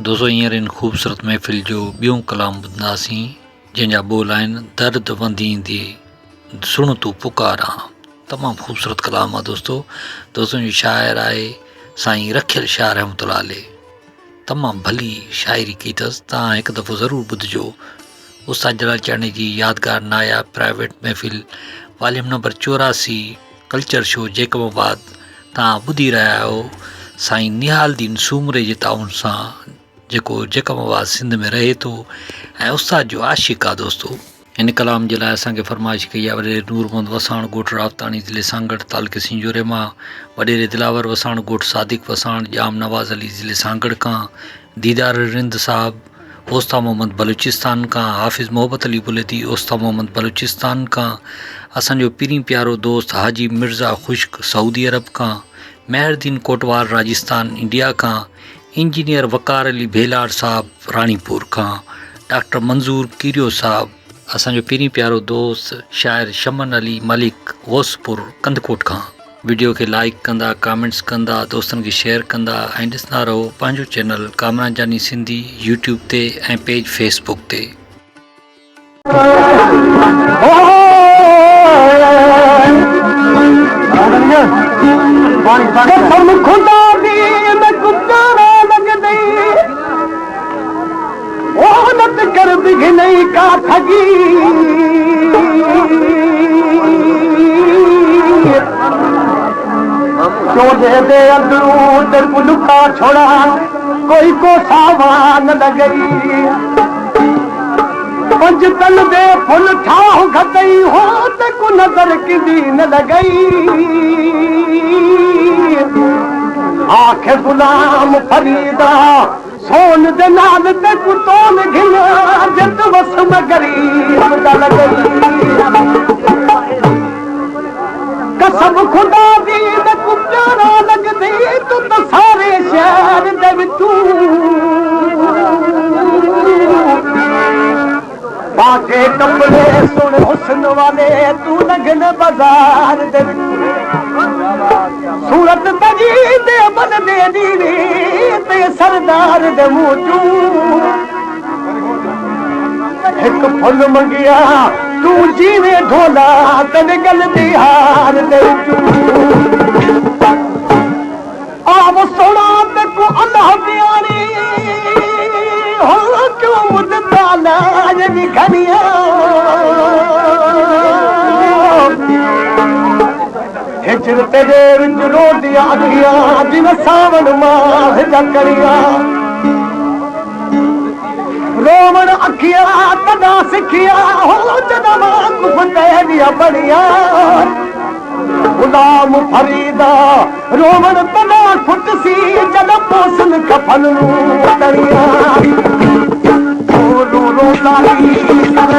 दोस्तों हींअर इन ख़ूबसूरत महफ़िल जो ॿियों कलाम ॿुधंदासीं जंहिंजा ॿोल आहिनि दर्द वंदी ईंदी सुण तूं पुकारां। तमामु ख़ूबसूरत कलाम आहे दोस्तों जो शाइर आहे साईं रखियल शाह रहमतुल्लाह अलैह। तमामु भली शाइरी कई अथसि, तव्हां हिकु दफ़ो ज़रूरु ॿुधिजो। उस्ताद जलाल चांडनी जी यादगार नायाब प्राइवेट महफ़िल वॉल्यूम नंबर 84 कल्चर शो जेकमाबाद तव्हां ॿुधी रहिया आहियो साईं निहालदीन सूमरे जे ताउन सां, जेको जेकमाबाद सिंध में रहे थो ऐं उस्ताद जो आशिक़ आहे। दोस्तों हिन कलाम जे लाइ असांखे फरमाइश कई आहे वॾेरे नूर मोहम्मद वसाण ॻोठ रावतानी ज़िले सांगड़ तालुके सिंजोरे मां, वॾेरे दिलावर वसाण ॻोठ सादिक वसाण जाम नवाज़ अली ज़िले सांगड़ खां, दीदार रिंद साहब ओस्ता मोहम्मद बलूचिस्तान खां, हाफ़िज़ मोहब्बत अली बुलेदी ओस्ता मोहम्मद बलूचिस्तान खां, असांजो पहिरीं प्यारो दोस्त हाजी मिर्ज़ा ख़ुश्क सऊदी अरब खां, मेहरदीन कोटवाल राजस्थान इंडिया खां, इंजीनियर वकार अली भेलार साहब रानीपुर खां, डॉक्टर मंज़ूर कीरियो साहब, असांजो पहिरीं प्यारो दोस्त शाइर शमन अली मलिक गौसपुर कंदकोट खां। वीडियो खे लाइक कंदा, कमेंट्स कंदा, दोस्तनि खे शेयर कंदा ऐं ॾिसंदा रहो पंहिंजो चैनल कामरान जानी सिंधी यूट्यूब ते ऐं पेज फेसबुक ते। छोड़ा कोई को सामान न गई, पंज तन दे फुल ठाह घटई हो ते को नजर किदी न लगई। आखे गुलाम फरीदा सोन दे नाल ते को तोन घिना जत वस में गरीब दा लगई। कसम खुदा दी मैं को प्यारा लगदी तू तो सारे शहर दे विचू, बाके कपड़े सुन हुस्न वाले तू लगन बाजार दे विचू, सूरत तजी दे बन दे दीनी ते सरदार दे मुंह चू, एक फुल मंगिया तू जीवे ढोला तन गल दी हार दे चू। आव सोना ते को अल्लाह प्यारी हो क्यों मुद्दा लाज भी घनिया, हिजर तेरे विच रोटियां अखियां जिन सावन माह जकरिया, रोमन अखियां तदा सिखिया हो जनमा कुफते दिया बढ़िया। गुलाम फरीदा रोमन तदा खुट सी जद पोसन कफन तरिया, रो रो लाली कर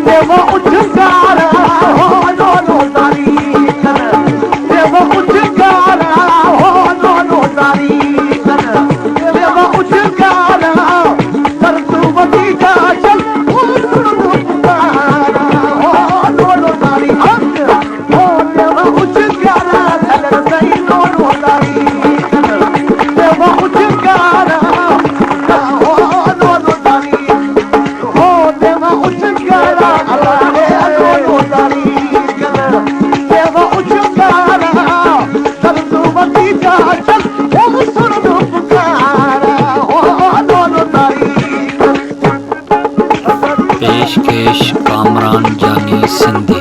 देव उछकारा हो रो रो लाली कर देव उछकारा हो रो रो लाली कर देव उछकारा कर तू वती जा चल हो पुकारा हो रो रो लाली हक हो देव उछकारा सगर सही रो रो लाली कर देव उछकारा हो रो रो लाली हो देव उछकारा अल्लाह रो रो लाली कर देव उछकारा कर तू वती जा चल हो सुन पुकारा हो रो रो लाली। पेशकेश कामरान जानी सिंधी।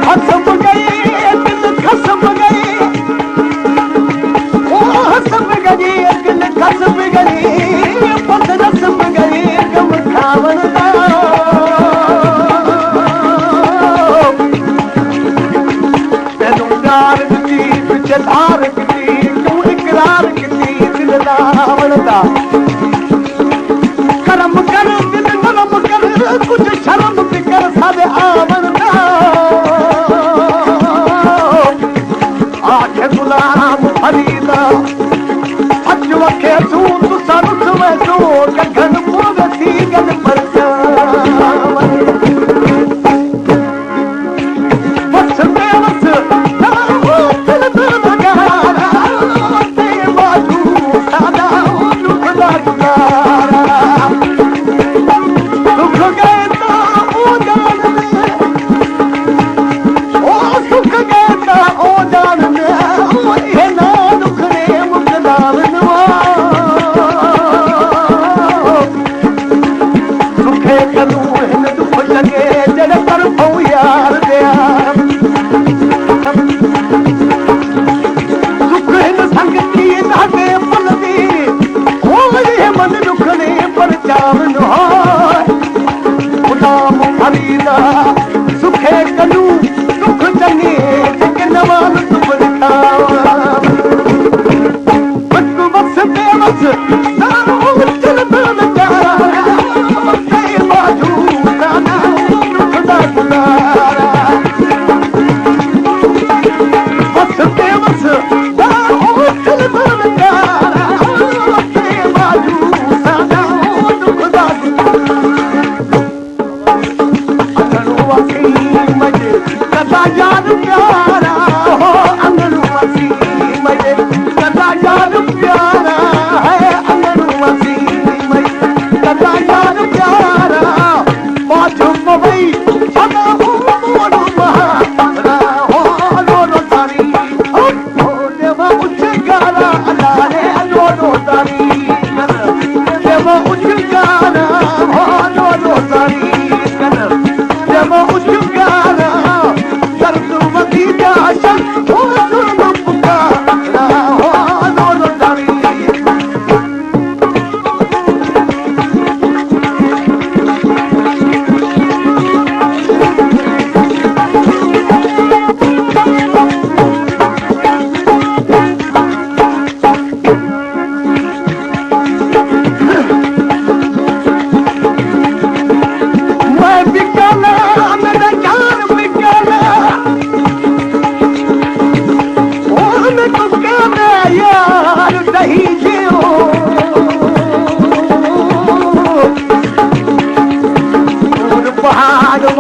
खसम गई दिल खसम गई ओ हसम गई दिल खसम गई पत रसम गई गम खावन दा तेनू प्यार दी पिछे धार की तू इकरार की दिल दावण दा करम कर दिल नरम कर कुछ शर्म फिकर सब आवन दा आखे गुलाम फरीदा अच वखे तू सरुत में तू गगन मोर थी गल परचावन बस में बस ना हो दिल लगारा ते बाजू सा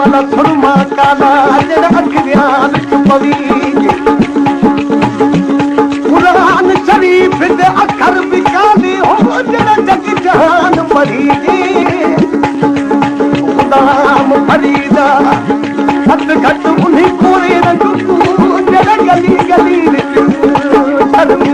वाला सुरमा काला जड़ अखियां विच पवी कुरान शरीफ दे अखर भी काले हो जड़ जग जहान मरी गुलाम फरीदा हथ घट उन्हीं कोरे रंग जड़ गली गली विच शर्मी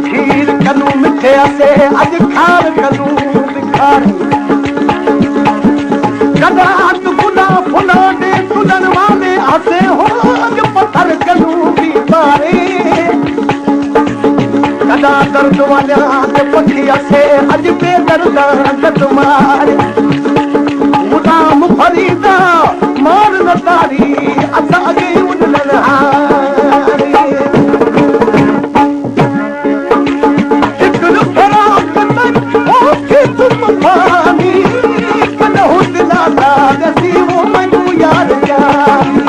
खीर कनू मिठे असे अज खार कनू बिखार कदा गुना फुला दे दुल्हन वाले आसे हो अज पत्थर कनू भी बारे कदा दर्द वाले आसे पखी असे अज बेदर्दा गद मारे गुलाम फरीदा मार न तारी असा अगे उडलन हारी तुम पानी कन्हू दिलासा जसी वो मनु यार जानी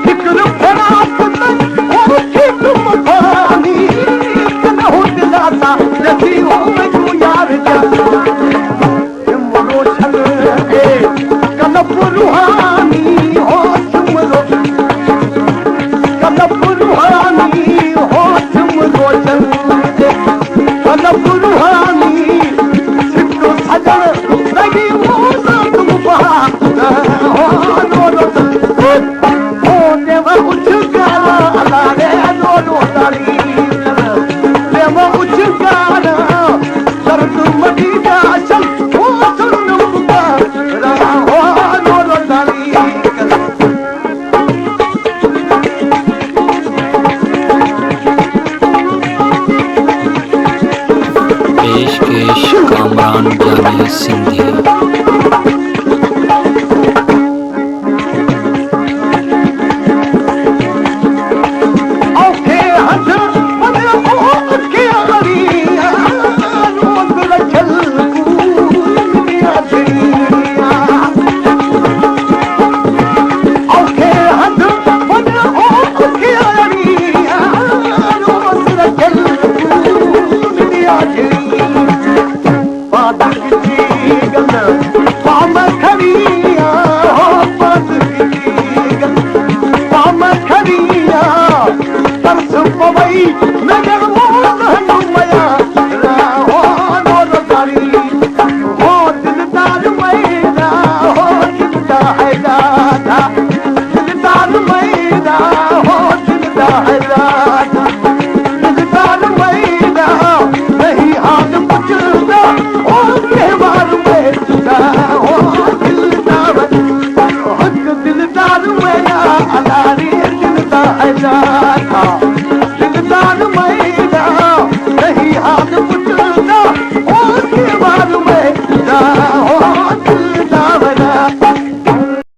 हिकड़ फराक होके तुम पानी कन्हू दिलासा जसी वो मनु यार जानी तुम रोशन है कलब रूहानी हो तुम कलब रूहानी हो तुम रोशन कलब रूहानी सिद्धो सजन लगी मोसा तुम हो देवा उच्च गाना लारे लो तारी देवा उच्च गाना दर्द मटी जा चल हो सुन पुकारा हो लो तारी पेशकेश कामरान जानी सिंधी।